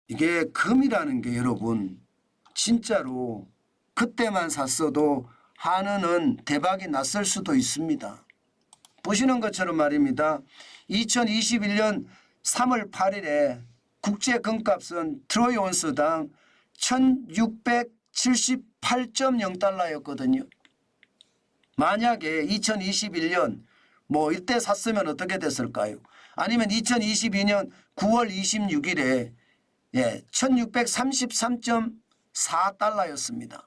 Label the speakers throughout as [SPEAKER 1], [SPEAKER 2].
[SPEAKER 1] 이게 금이라는 게 여러분 진짜로 그때만 샀어도 한은은 대박이 났을 수도 있습니다. 보시는 것처럼 말입니다. 2021년 3월 8일에 국제 금값은 트로이 온스당 1678.0달러였거든요. 만약에 2021년 이때 샀으면 어떻게 됐을까요? 아니면 2022년 9월 26일에 1633.4달러였습니다.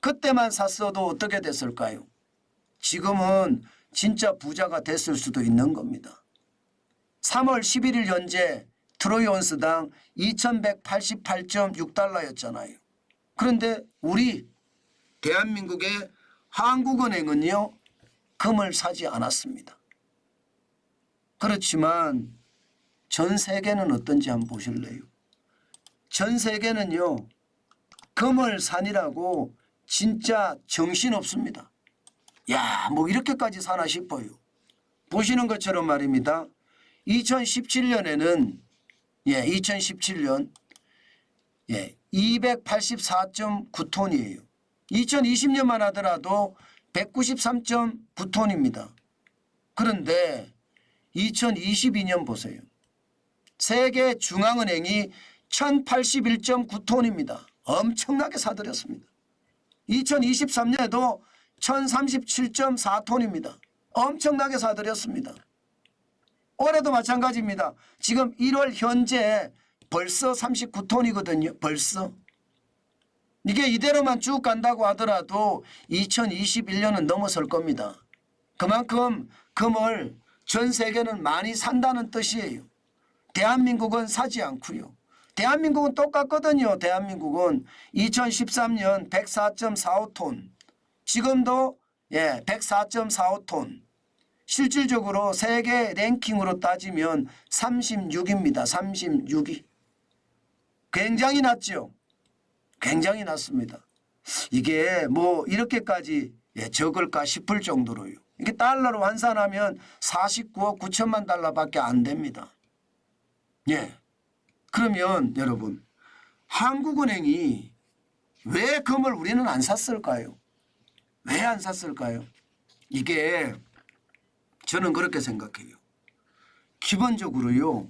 [SPEAKER 1] 그때만 샀어도 어떻게 됐을까요? 지금은 진짜 부자가 됐을 수도 있는 겁니다. 3월 11일 현재 트로이 온스당 2188.6달러였잖아요. 그런데 우리 대한민국의 한국은행은요, 금을 사지 않았습니다. 그렇지만 전 세계는 어떤지 한번 보실래요? 전 세계는요, 금을 사니라고 진짜 정신없습니다. 야, 이렇게까지 사나 싶어요. 보시는 것처럼 말입니다. 2017년에는 2017년 284.9톤이에요. 2020년만 하더라도 193.9톤입니다. 그런데 2022년 보세요. 세계 중앙은행이 1081.9톤입니다. 엄청나게 사들였습니다. 2023년에도 1037.4톤입니다. 엄청나게 사들였습니다. 올해도 마찬가지입니다. 지금 1월 현재 벌써 39톤이거든요. 벌써. 이게 이대로만 쭉 간다고 하더라도 2021년은 넘어설 겁니다. 그만큼 금을 전 세계는 많이 산다는 뜻이에요. 대한민국은 사지 않고요. 대한민국은 똑같거든요. 대한민국은 2013년 104.45톤, 지금도 104.45톤. 실질적으로 세계 랭킹으로 따지면 36입니다. 36위. 굉장히 낮죠. 굉장히 낮습니다. 이게 이렇게까지 적을까 싶을 정도로요. 이게 달러로 환산하면 49억 9천만 달러밖에 안 됩니다. 그러면 여러분, 한국은행이 왜 금을 우리는 안 샀을까요? 왜 안 샀을까요? 이게 저는 그렇게 생각해요. 기본적으로요,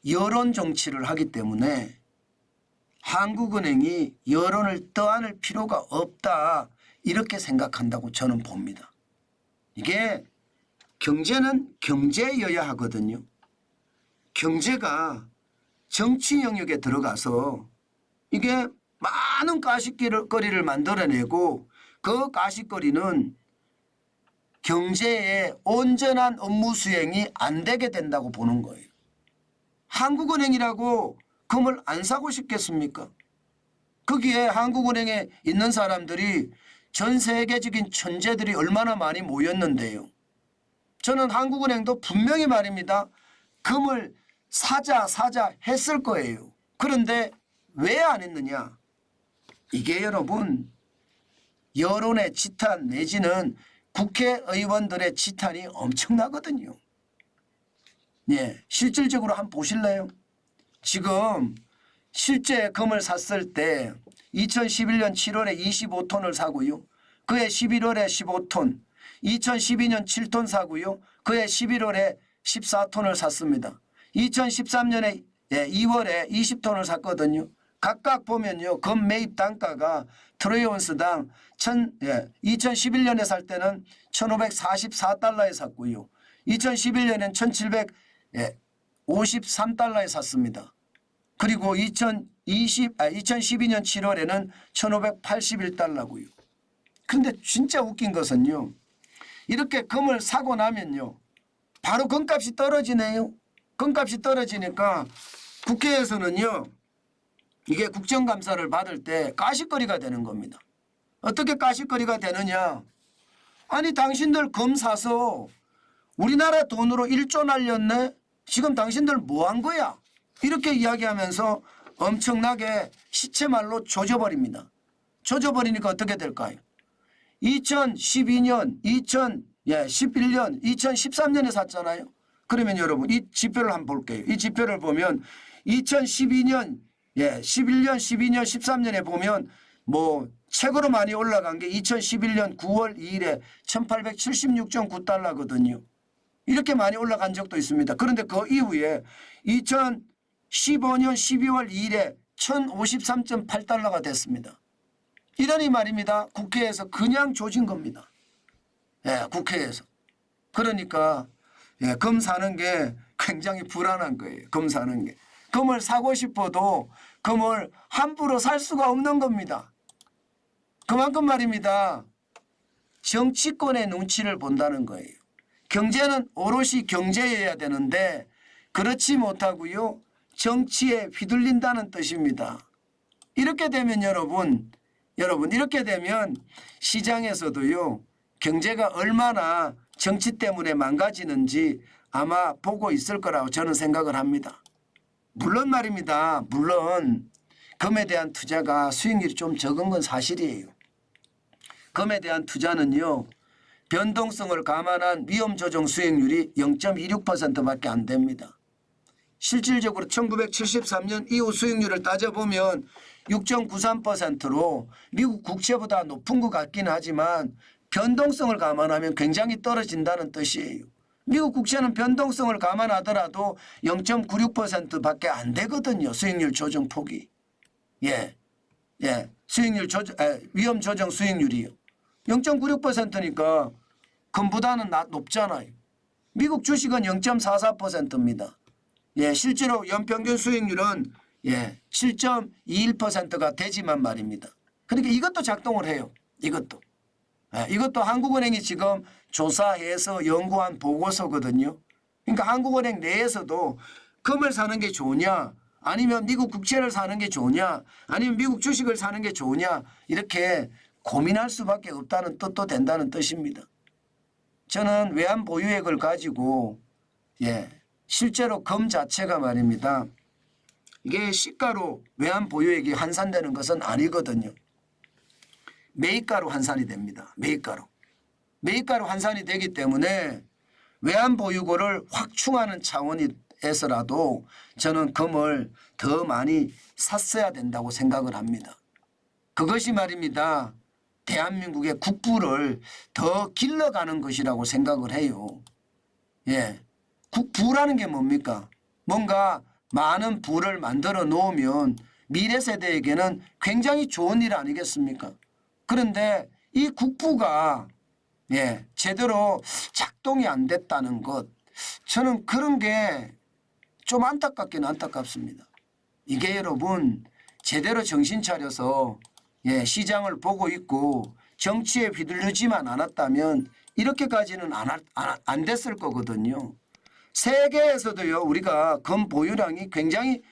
[SPEAKER 1] 여론 정치를 하기 때문에 한국은행이 여론을 떠안을 필요가 없다, 이렇게 생각한다고 저는 봅니다. 이게 경제는 경제여야 하거든요. 경제가 정치 영역에 들어가서 이게 많은 가십거리를 만들어내고 그 가십거리는 경제의 온전한 업무 수행이 안 되게 된다고 보는 거예요. 한국은행이라고 금을 안 사고 싶겠습니까? 거기에 한국은행에 있는 사람들이 전 세계적인 천재들이 얼마나 많이 모였는데요. 저는 한국은행도 분명히 말입니다. 금을 사자 했을 거예요. 그런데 왜 안 했느냐? 이게 여러분, 여론의 지탄 내지는 국회의원들의 지탄이 엄청나거든요. 실질적으로 한번 보실래요? 지금 실제 금을 샀을 때 2011년 7월에 25톤을 사고요. 그해 11월에 15톤, 2012년 7톤 사고요. 그해 11월에 14톤을 샀습니다. 2013년에 2월에 20톤을 샀거든요. 각각 보면요, 금 매입 단가가 트로이 온스당 2011년에 살 때는 1544달러에 샀고요. 2011년엔 1753달러에 샀습니다. 그리고 2012년 7월에는 1581달러고요. 그런데 진짜 웃긴 것은요, 이렇게 금을 사고 나면요, 바로 금값이 떨어지네요. 금값이 떨어지니까 국회에서는요, 이게 국정감사를 받을 때 가십거리가 되는 겁니다. 어떻게 가십거리가 되느냐? 아니, 당신들 금 사서 우리나라 돈으로 1조 날렸네? 지금 당신들 뭐 한 거야? 이렇게 이야기하면서 엄청나게 시체말로 조져버립니다. 조져버리니까 어떻게 될까요? 2012년, 2011년, 2013년에 샀잖아요. 그러면 여러분 이 지표를 한번 볼게요. 이 지표를 보면 2012년, 11년, 12년, 13년에 보면 뭐 최고로 많이 올라간 게 2011년 9월 2일에 1876.9달러거든요. 이렇게 많이 올라간 적도 있습니다. 그런데 그 이후에 2015년 12월 2일에 1053.8달러가 됐습니다. 이러니 말입니다. 국회에서 그냥 조진 겁니다. 국회에서. 그러니까 금 사는 게 굉장히 불안한 거예요. 금 사는 게. 금을 사고 싶어도 금을 함부로 살 수가 없는 겁니다. 그만큼 말입니다. 정치권의 눈치를 본다는 거예요. 경제는 오롯이 경제여야 되는데 그렇지 못하고요. 정치에 휘둘린다는 뜻입니다. 이렇게 되면 여러분 이렇게 되면 시장에서도요. 경제가 얼마나 정치 때문에 망가지는지 아마 보고 있을 거라고 저는 생각을 합니다. 물론 말입니다. 물론 금에 대한 투자가 수익률이 좀 적은 건 사실이에요. 금에 대한 투자는요. 변동성을 감안한 위험 조정 수익률이 0.26%밖에 안 됩니다. 실질적으로 1973년 이후 수익률을 따져보면 6.93%로 미국 국채보다 높은 것 같긴 하지만 변동성을 감안하면 굉장히 떨어진다는 뜻이에요. 미국 국채는 변동성을 감안하더라도 0.96%밖에 안 되거든요. 수익률 조정 폭이. 수익률 조정, 위험 조정 수익률이요. 0.96%니까 금보다는 높잖아요. 미국 주식은 0.44%입니다. 실제로 연평균 수익률은 7.21%가 되지만 말입니다. 그러니까 이것도 작동을 해요. 이것도 한국은행이 지금 조사해서 연구한 보고서거든요. 그러니까 한국은행 내에서도 금을 사는 게 좋으냐 아니면 미국 국채를 사는 게 좋으냐 아니면 미국 주식을 사는 게 좋으냐 이렇게 고민할 수밖에 없다는 뜻도 된다는 뜻입니다. 저는 외환 보유액을 가지고 실제로 금 자체가 말입니다. 이게 시가로 외환 보유액이 환산되는 것은 아니거든요. 매입가로 환산이 됩니다. 매입가로 환산이 되기 때문에 외환 보유고를 확충하는 차원에서라도 저는 금을 더 많이 샀어야 된다고 생각을 합니다. 그것이 말입니다. 대한민국의 국부를 더 길러가는 것이라고 생각을 해요. 국부라는 게 뭡니까? 뭔가 많은 부를 만들어 놓으면 미래 세대에게는 굉장히 좋은 일 아니겠습니까? 그런데 이 국부가 제대로 작동이 안 됐다는 것, 저는 그런 게 좀 안타깝긴 안타깝습니다. 이게 여러분 제대로 정신 차려서 시장을 보고 있고 정치에 휘둘리지만 않았다면 이렇게까지는 안 됐을 거거든요. 세계에서도요 우리가 금 보유량이 굉장히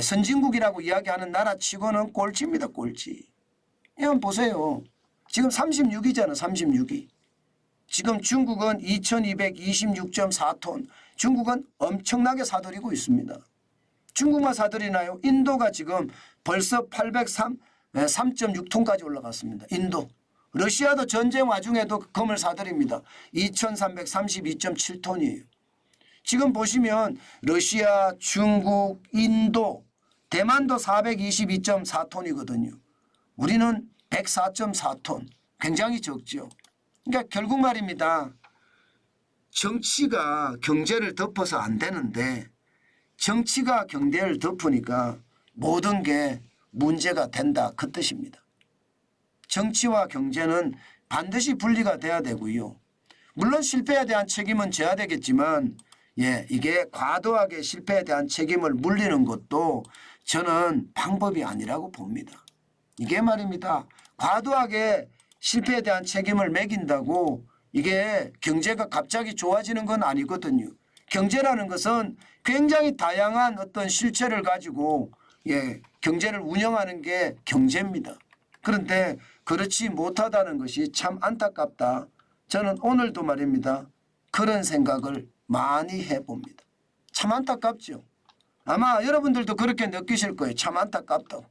[SPEAKER 1] 선진국이라고 이야기하는 나라치고는 꼴찌입니다. 꼴찌. 한번 보세요. 지금 36위잖아. 36위. 지금 중국은 2226.4톤. 중국은 엄청나게 사들이고 있습니다. 중국만 사들이나요? 인도가 지금 벌써 803.6톤까지 올라갔습니다. 인도. 러시아도 전쟁 와중에도 금을 사들입니다. 2332.7톤이에요. 지금 보시면 러시아, 중국, 인도, 대만도 422.4톤이거든요. 우리는 104.4톤. 굉장히 적죠. 그러니까 결국 말입니다. 정치가 경제를 덮어서 안 되는데 정치가 경제를 덮으니까 모든 게 문제가 된다. 그 뜻입니다. 정치와 경제는 반드시 분리가 돼야 되고요. 물론 실패에 대한 책임은 져야 되겠지만 이게 과도하게 실패에 대한 책임을 물리는 것도 저는 방법이 아니라고 봅니다. 이게 말입니다. 과도하게 실패에 대한 책임을 매긴다고 이게 경제가 갑자기 좋아지는 건 아니거든요. 경제라는 것은 굉장히 다양한 어떤 실체를 가지고 경제를 운영하는 게 경제입니다. 그런데 그렇지 못하다는 것이 참 안타깝다. 저는 오늘도 말입니다. 그런 생각을 많이 해봅니다. 참 안타깝죠. 아마 여러분들도 그렇게 느끼실 거예요. 참 안타깝다고.